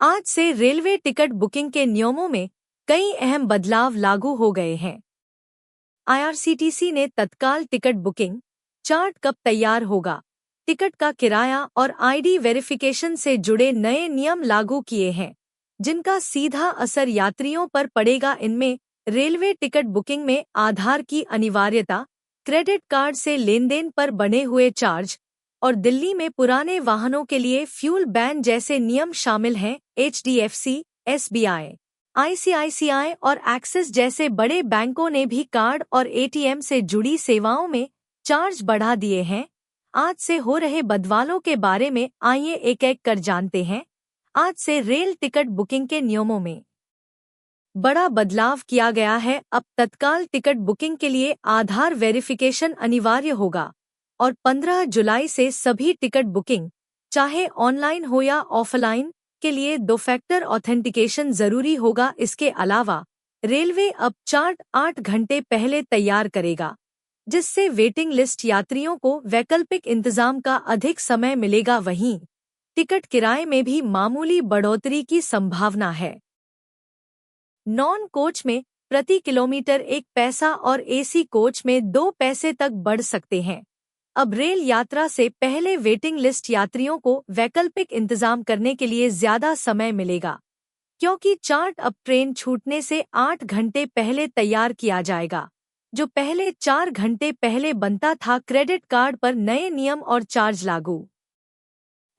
आज से railway ticket booking के नियमों में कई अहम बदलाव लागू हो गए हैं। आईआरसीटीसी ने तत्काल टिकट बुकिंग चार्ट कब तैयार होगा, टिकट का किराया और आईडी वेरिफिकेशन से जुड़े नए नियम लागू किए हैं, जिनका सीधा असर यात्रियों पर पड़ेगा। इनमें रेलवे टिकट बुकिंग में आधार की अनिवार्यता, क्रेडिट कार्ड से लेनदेन पर बने हुए चार्ज और दिल्ली में पुराने वाहनों के लिए फ्यूल बैन जैसे नियम शामिल हैं। एचडीएफसी, एसबीआई, आईसीआईसीआई और एक्सिस जैसे बड़े बैंकों ने भी कार्ड और एटीएम से जुड़ी सेवाओं में चार्ज बढ़ा दिए हैं। आज से हो रहे बदलावों के बारे में आइए एक-एक कर जानते हैं। आज से रेल टिकट बुकिंग के नियमों में बड़ा बदलाव किया गया है। अब तत्काल टिकट बुकिंग के लिए आधार वेरिफिकेशन अनिवार्य होगा और 15 जुलाई से सभी टिकट बुकिंग, चाहे ऑनलाइन हो या ऑफलाइन, के लिए 2 फैक्टर ऑथेंटिकेशन जरूरी होगा। इसके अलावा रेलवे अब चार्ट 8 घंटे पहले तैयार करेगा, जिससे वेटिंग लिस्ट यात्रियों को वैकल्पिक इंतजाम का अधिक समय मिलेगा। वहीं टिकट किराए में भी मामूली बढ़ोतरी की संभावना है। नॉन कोच में प्रति किलोमीटर 1 पैसा और एसी कोच में 2 पैसे तक बढ़ सकते हैं। अब रेल यात्रा से पहले वेटिंग लिस्ट यात्रियों को वैकल्पिक इंतजाम करने के लिए ज्यादा समय मिलेगा, क्योंकि चार्ट अब ट्रेन छूटने से 8 घंटे पहले तैयार किया जाएगा, जो पहले 4 घंटे पहले बनता था। क्रेडिट कार्ड पर नए नियम और चार्ज लागू।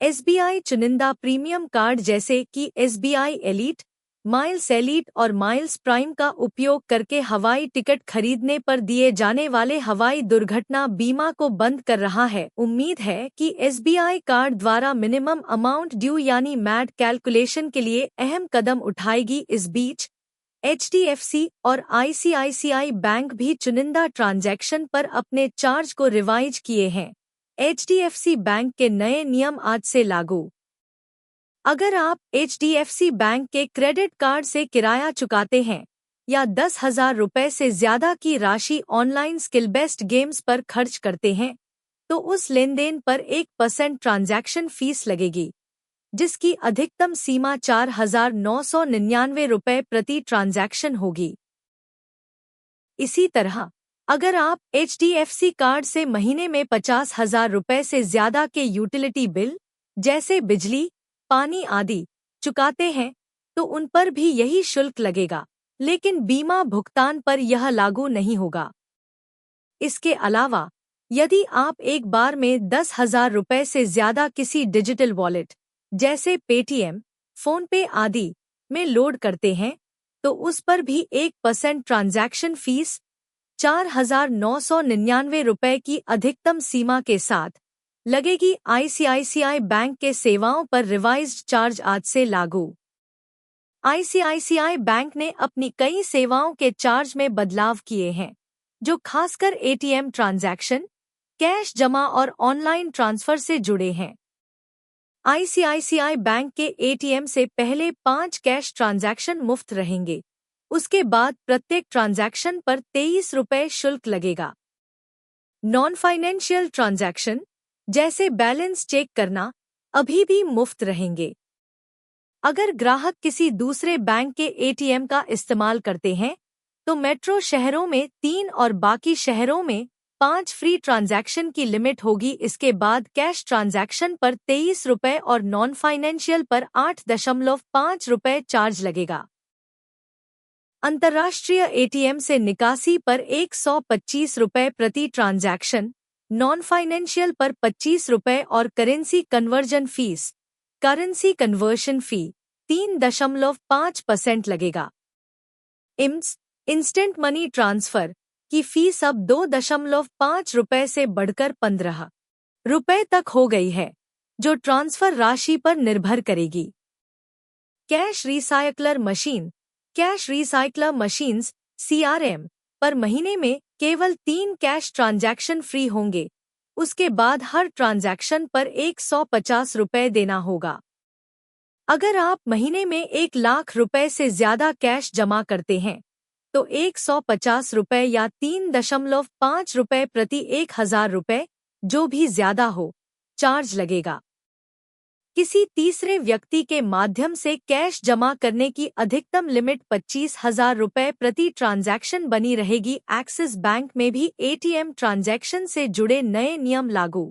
एसबीआई चुनिंदा प्रीमियम कार्ड जैसे कि एसबीआई एलीट, माइल्स एलीट और माइल्स प्राइम का उपयोग करके हवाई टिकट खरीदने पर दिए जाने वाले हवाई दुर्घटना बीमा को बंद कर रहा है। उम्मीद है कि एसबीआई कार्ड द्वारा मिनिमम अमाउंट ड्यू यानी मैट कैलकुलेशन के लिए अहम कदम उठाएगी। इस बीच एचडीएफसी और आईसीआईसीआई बैंक भी चुनिंदा ट्रांजैक्शन पर अपने चार्ज को रिवाइज किए हैं। एचडीएफसी बैंक के नए नियम आज से लागू। अगर आप एचडीएफसी बैंक के क्रेडिट कार्ड से किराया चुकाते हैं या 10,000 रुपये से ज्यादा की राशि ऑनलाइन स्किल बेस्ड गेम्स पर खर्च करते हैं, तो उस लेनदेन पर 1% ट्रांजैक्शन फीस लगेगी, जिसकी अधिकतम सीमा 4,999 रुपये प्रति ट्रांजैक्शन होगी। इसी तरह अगर आप एचडीएफसी कार्ड से महीने में 50,000 रुपये से ज्यादा के यूटिलिटी बिल जैसे बिजली, पानी आदि चुकाते हैं, तो उन पर भी यही शुल्क लगेगा, लेकिन बीमा भुगतान पर यह लागू नहीं होगा। इसके अलावा यदि आप एक बार में 10,000 रुपये से ज्यादा किसी डिजिटल वॉलेट जैसे पेटीएम, फोनपे आदि में लोड करते हैं, तो उस पर भी 1% ट्रांजैक्शन फीस 4,999 रुपये की अधिकतम सीमा के साथ लगेगी। आईसीआईसीआई बैंक के सेवाओं पर रिवाइज्ड चार्ज आज से लागू। आईसीआईसीआई बैंक ने अपनी कई सेवाओं के चार्ज में बदलाव किए हैं, जो खासकर एटीएम ट्रांजैक्शन, कैश जमा और ऑनलाइन ट्रांसफर से जुड़े हैं। आईसीआईसीआई बैंक के एटीएम से पहले 5 कैश ट्रांजैक्शन मुफ्त रहेंगे। उसके बाद प्रत्येक ट्रांजैक्शन पर 23 रुपये शुल्क लगेगा। नॉन फाइनेंशियल ट्रांजैक्शन जैसे बैलेंस चेक करना अभी भी मुफ्त रहेंगे। अगर ग्राहक किसी दूसरे बैंक के एटीएम का इस्तेमाल करते हैं, तो मेट्रो शहरों में 3 और बाकी शहरों में 5 फ्री ट्रांजैक्शन की लिमिट होगी। इसके बाद कैश ट्रांजैक्शन पर 23 रुपये और नॉन फाइनेंशियल पर 8.5 रुपये चार्ज लगेगा। अंतर्राष्ट्रीय एटीएम से निकासी पर 125 रुपये प्रति ट्रांजैक्शन, नॉन फाइनेंशियल पर 25 रुपये और currency conversion fees, currency conversion fee 3.5% लगेगा। इम्स, इंस्टेंट मनी ट्रांसफर की फीस अब 2.5 रुपये से बढ़कर 15 रुपये तक हो गई है, जो ट्रांसफर राशि पर निर्भर करेगी। Cash recycler machine, cash recycler machines (CRM) पर महीने में केवल 3 कैश ट्रांजैक्शन फ्री होंगे। उसके बाद हर ट्रांजैक्शन पर 150 रुपये देना होगा। अगर आप महीने में 1 लाख रुपए से ज्यादा कैश जमा करते हैं, तो 150 रुपये या 3.5 रुपये प्रति 1,000 रुपये, जो भी ज्यादा हो, चार्ज लगेगा। किसी तीसरे व्यक्ति के माध्यम से कैश जमा करने की अधिकतम लिमिट 25,000 रुपये प्रति ट्रांजैक्शन बनी रहेगी। एक्सिस बैंक में भी एटीएम ट्रांजैक्शन से जुड़े नए नियम लागू।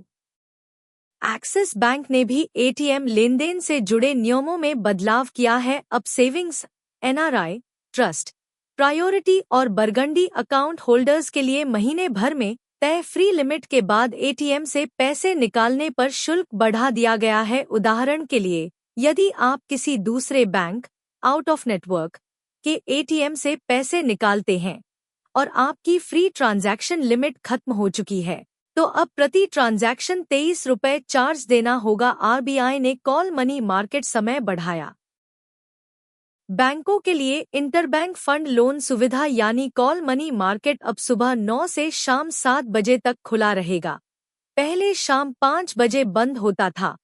एक्सिस बैंक ने भी एटीएम लेनदेन से जुड़े नियमों में बदलाव किया है। अब सेविंग्स, एनआरआई, ट्रस्ट, प्रायोरिटी और बरगंडी अकाउंट होल्डर्स के लिए महीने भर में तय फ्री लिमिट के बाद एटीएम से पैसे निकालने पर शुल्क बढ़ा दिया गया है। उदाहरण के लिए, यदि आप किसी दूसरे बैंक, आउट ऑफ नेटवर्क के एटीएम से पैसे निकालते हैं और आपकी फ्री ट्रांजैक्शन लिमिट खत्म हो चुकी है, तो अब प्रति ट्रांजैक्शन 23 रुपये चार्ज देना होगा। आरबीआई ने कॉल मनी मार्केट समय बढ़ाया। बैंकों के लिए इंटरबैंक फंड लोन सुविधा यानी कॉल मनी मार्केट अब सुबह 9 से शाम 7 बजे तक खुला रहेगा। पहले शाम 5 बजे बंद होता था।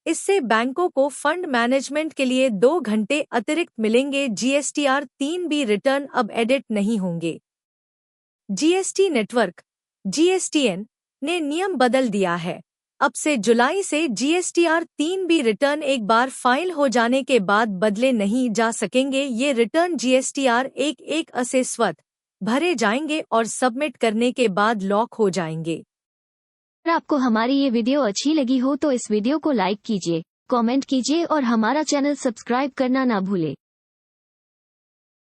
इससे बैंकों को फंड मैनेजमेंट के लिए 2 घंटे अतिरिक्त मिलेंगे। जीएसटीआर 3B रिटर्न अब एडिट नहीं होंगे। जीएसटी नेटवर्क (जीएसटीएन) ने नियम बदल दिया है। अब से जुलाई से जीएसटीआर 3B रिटर्न एक बार फाइल हो जाने के बाद बदले नहीं जा सकेंगे। ये रिटर्न जीएसटीआर 1 से स्वतः भरे जाएंगे और सबमिट करने के बाद लॉक हो जाएंगे। अगर आपको हमारी ये वीडियो अच्छी लगी हो तो इस वीडियो को लाइक कीजिए, कमेंट कीजिए और हमारा चैनल सब्सक्राइब करना ना भूले।